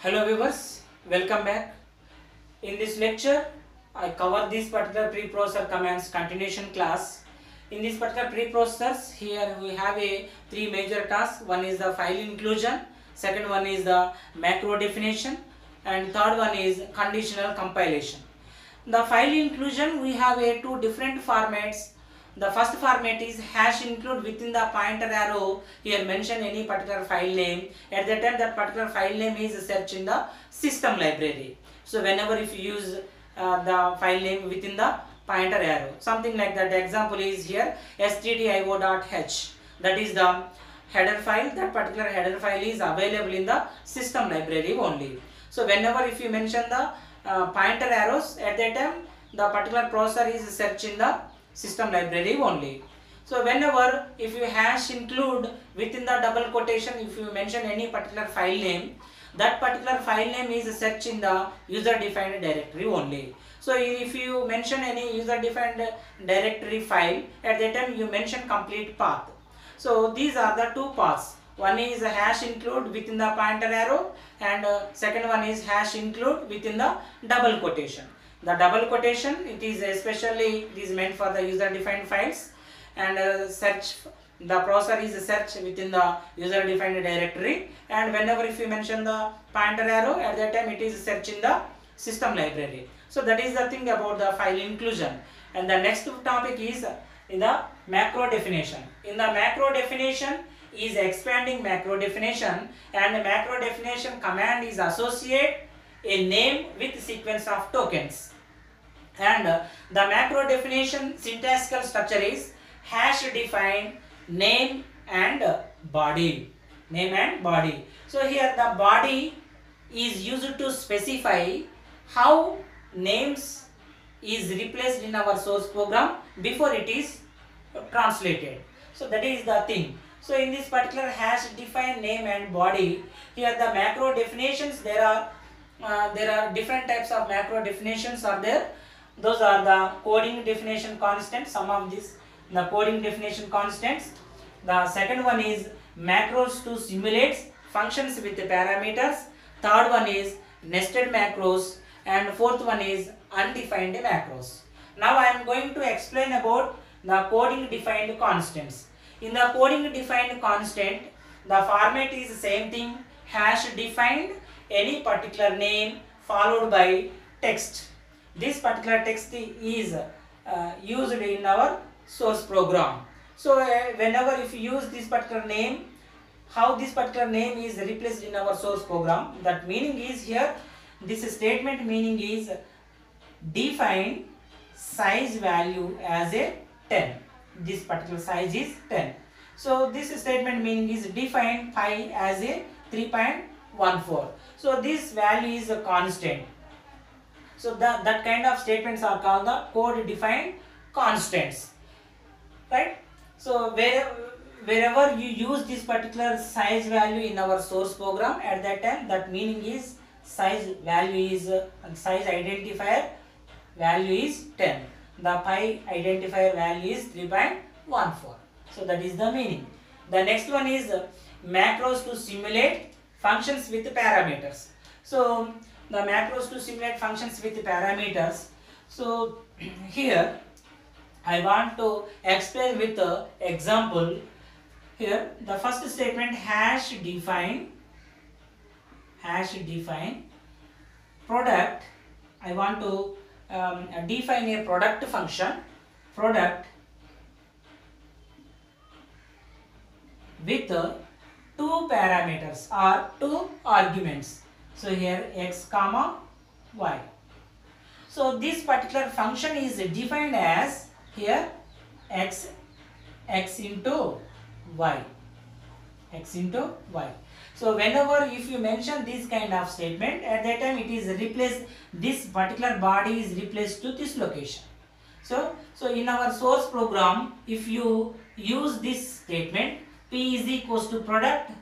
Hello viewers, welcome back. In this lecture, I cover this particular preprocessor commands continuation class. In this particular preprocessors, here we have three major tasks. One is the file inclusion, second one is the macro definition, and third one is conditional compilation. The file inclusion, we have two different formats. The first format is hash include within the pointer arrow. Here mention any particular file name. At that time that particular file name is searched in the system library. So whenever if you use the file name within the pointer arrow, something like that. The example is here stdio.h. That is the header file. That particular header file is available in the system library only. So whenever if you mention the pointer arrows, at that time the particular processor is searched in the system library only. So whenever if you hash include within the double quotation, if you mention any particular file name, that particular file name is searched in the user defined directory only. So if you mention any user defined directory file, at that time you mention complete path. So these are the two paths. One is hash include within the pointer arrow, and second one is hash include within the double quotation. The double quotation, it is especially meant for the user defined files, and search, the processor is searched within the user defined directory, and whenever if you mention the pointer arrow, at that time it is searched in the system library. So that is the thing about the file inclusion. And the next topic is in the macro definition. In the macro definition is expanding macro definition, and the macro definition command is associate a name with sequence of tokens. And the macro definition syntactical structure is hash define name and body. Name and body. So here the body is used to specify how names is replaced in our source program before it is translated. So that is the thing. So in this particular hash define name and body, here the macro definitions, there are different types of macro definitions are there. Those are the coding definition constants, some of these the coding definition constants. The second one is macros to simulate functions with parameters. Third one is nested macros, and fourth one is undefined macros. Now I am going to explain about the coding defined constants. In the coding defined constant, the format is the same thing, hash defined any particular name followed by text. This particular text is used in our source program. So whenever if you use this particular name, how this particular name is replaced in our source program, that meaning is here, this statement meaning is define size value as a 10. This particular size is 10. So this statement meaning is define pi as a 3.14. So this value is a constant. So that kind of statements are called the code defined constants, right? So wherever you use this particular size value in our source program, at that time that meaning is size value is size identifier value is 10. The pi identifier value is 3.14. So that is the meaning. The next one is macros to simulate functions with parameters. So the macros to simulate functions with parameters. So here I want to explain with an example. Here the first statement hash define product. I want to define a product function, product with two parameters or two arguments. So here x comma y. So this particular function is defined as here x into y, x into y. So whenever if you mention this kind of statement, at that time it is replaced, this particular body is replaced to this location. So in our source program, if you use this statement, p is equals to product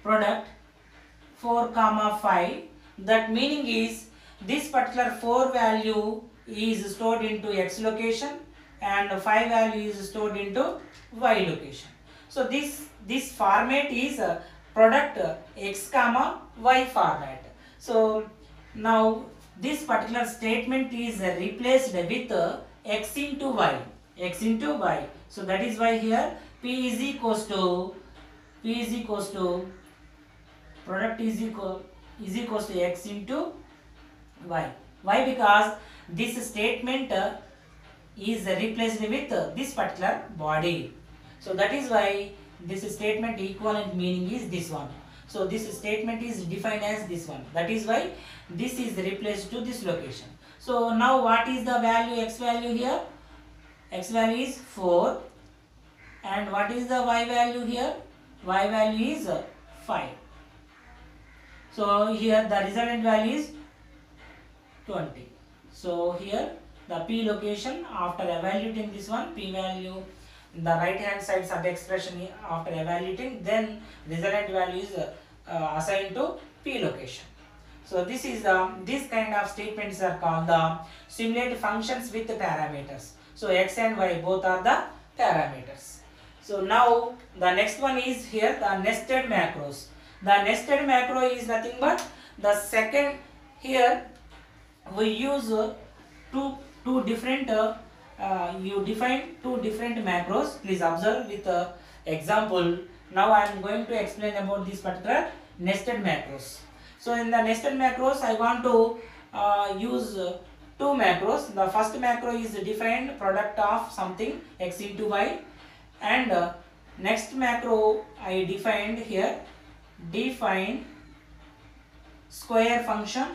4 comma 5, that meaning is this particular 4 value is stored into x location and 5 value is stored into y location. So this format is product x comma y format. So now this particular statement is replaced with x into y, x into y. So that is why here p is equals to product is equals to x into y. Why? Because this statement is replaced with this particular body. So that is why this statement equivalent meaning is this one. So this statement is defined as this one. That is why this is replaced to this location. So now what is the value, x value here? X value is 4. And what is the y value here? Y value is 5. So here the resultant value is 20. So here the p location, after evaluating this one, p value in the right hand side sub expression, after evaluating, then resultant value is assigned to p location. So this is this kind of statements are called the simulate functions with parameters. So x and y both are the parameters. So now the next one is here the nested macros. The nested macro is nothing but the second. Here we use two different you define two different macros. Please observe with example. Now I am going to explain about this particular nested macros. So in the nested macros I want to use two macros. The first macro is defined product of something x into y, and next macro I defined here define square function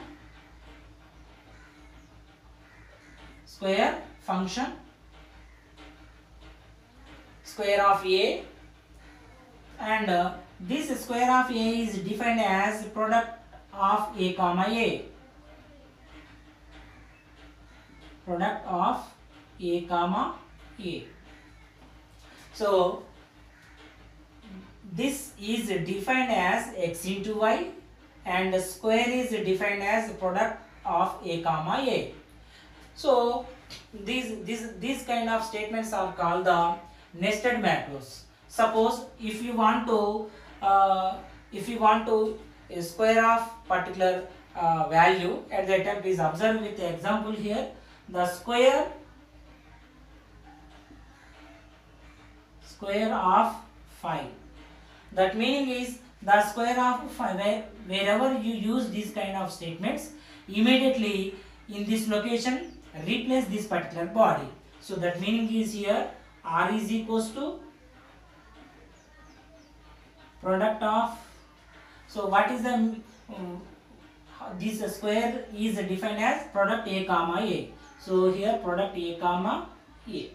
square of a, and this square of a is defined as product of a comma a, product of a comma a. So this is defined as x into y, and the square is defined as product of a comma a. So these kind of statements are called the nested macros. Suppose if you want to square of particular value, at that time please observe with the example here the square of 5. That meaning is the square of 5. Wherever you use these kind of statements, immediately in this location replace this particular body. So that meaning is here r is equals to product of. So what is the this square is defined as product a comma a. So here product a comma a.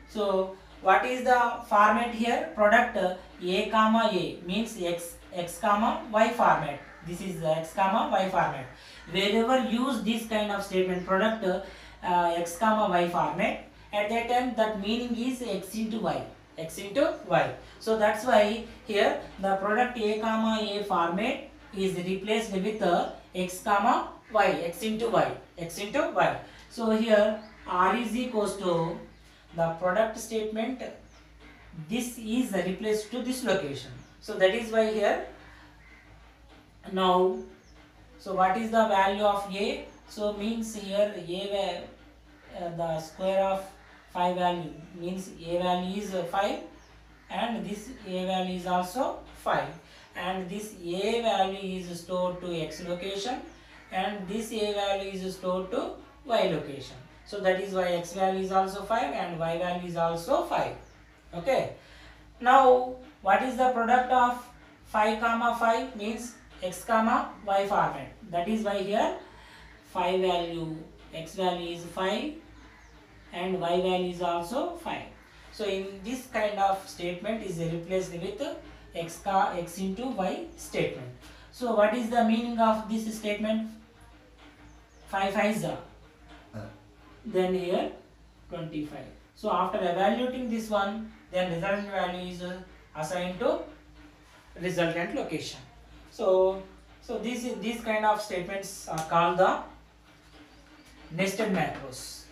So what is the format here? Product a comma a means x comma y format. This is x comma y format. Wherever use this kind of statement product x comma y format, at that time that meaning is x into y, x into y. So that's why here the product a comma a format is replaced with x comma y, x into y, x into y. So here r is equals to the product statement. This is replaced to this location. So that is why here now. So what is the value of a? So means here a the square of 5 value means a value is 5, and this a value is also 5, and this a value is stored to x location, and this a value is stored to y location. So that is why x value is also 5 and y value is also 5. Okay. Now what is the product of 5 comma 5 means x comma y format. That is why here 5 value, x value is 5 and y value is also 5. So in this kind of statement is replaced with x into y statement. So what is the meaning of this statement? 5 is then here 25. So after evaluating this one, then resultant value is assigned to resultant location. So these kind of statements are called the nested macros.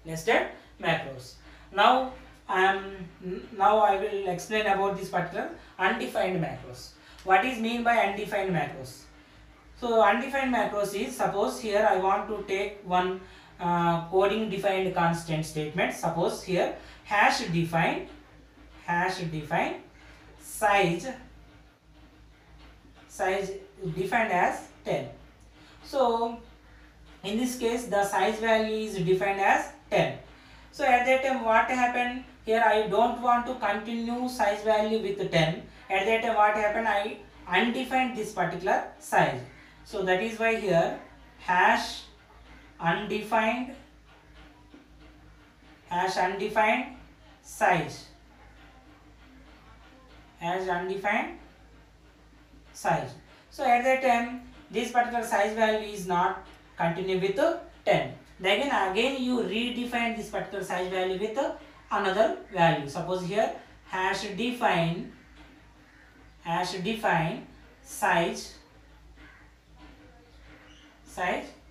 Nested macros. Now I will explain about this particular undefined macros. what is mean by undefined macros? So undefined macros is, suppose here I want to take one coding defined constant statement. Suppose here hash define size defined as 10. So in this case the size value is defined as 10. So at that time what happened here, I don't want to continue size value with 10. At that time what happened, I undefined this particular size. So that is why here hash undefined size, So at that time this particular size value is not continue with 10. Then again you redefine this particular size value with another value. Suppose here hash define size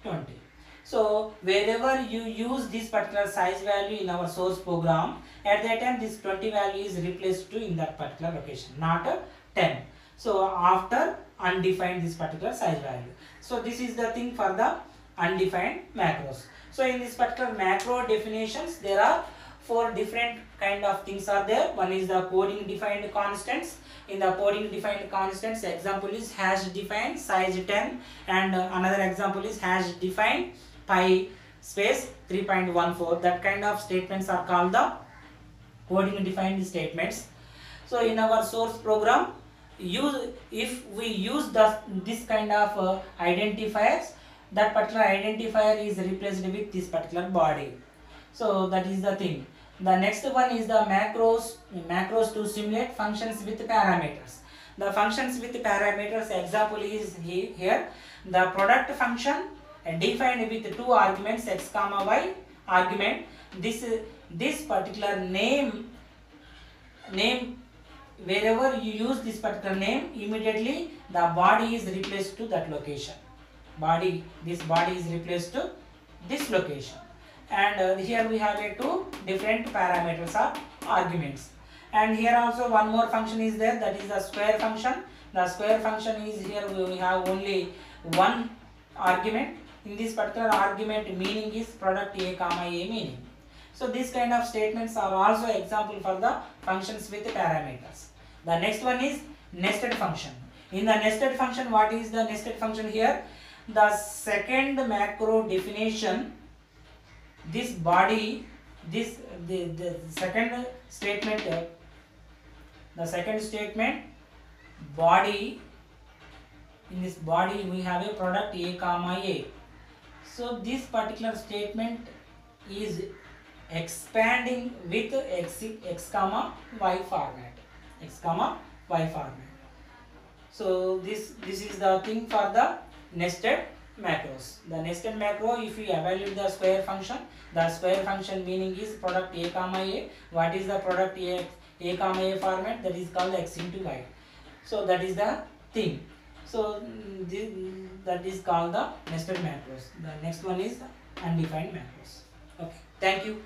20. So wherever you use this particular size value in our source program, at that time this 20 value is replaced to in that particular location, not 10. So after undefined this particular size value. So this is the thing for the undefined macros. So in this particular macro definitions, there are 4 different kind of things are there. One is the coding defined constants. In the coding defined constants, example is hash define size 10, and another example is hash define pi space 3.14. That kind of statements are called the coding defined statements. So in our source program, if we use this kind of identifiers, that particular identifier is replaced with this particular body. So that is the thing. The next one is the macros to simulate functions with parameters. The functions with parameters example is here. The product function defined with 2 arguments x comma y argument. This particular name wherever you use this particular name, immediately the body is replaced to that location. This body is replaced to this location. And here we have 2 different parameters or arguments. And here also one more function is there, that is the square function. The square function is here we have only one argument. In this particular argument, meaning is product a comma a meaning. So this kind of statements are also example for the functions with parameters. The next one is nested function. In the nested function, what is the nested function here? The second macro definition, this body, the second statement, body, in this body we have a product a comma a. So this particular statement is expanding with x comma y format, So this is the thing for the nested macros. The nested macro, if you evaluate the square function meaning is product a comma a. What is the product a comma a format? That is called x into y. So that is the thing. So that is called the nested macros. The next one is the undefined macros. Okay, thank you.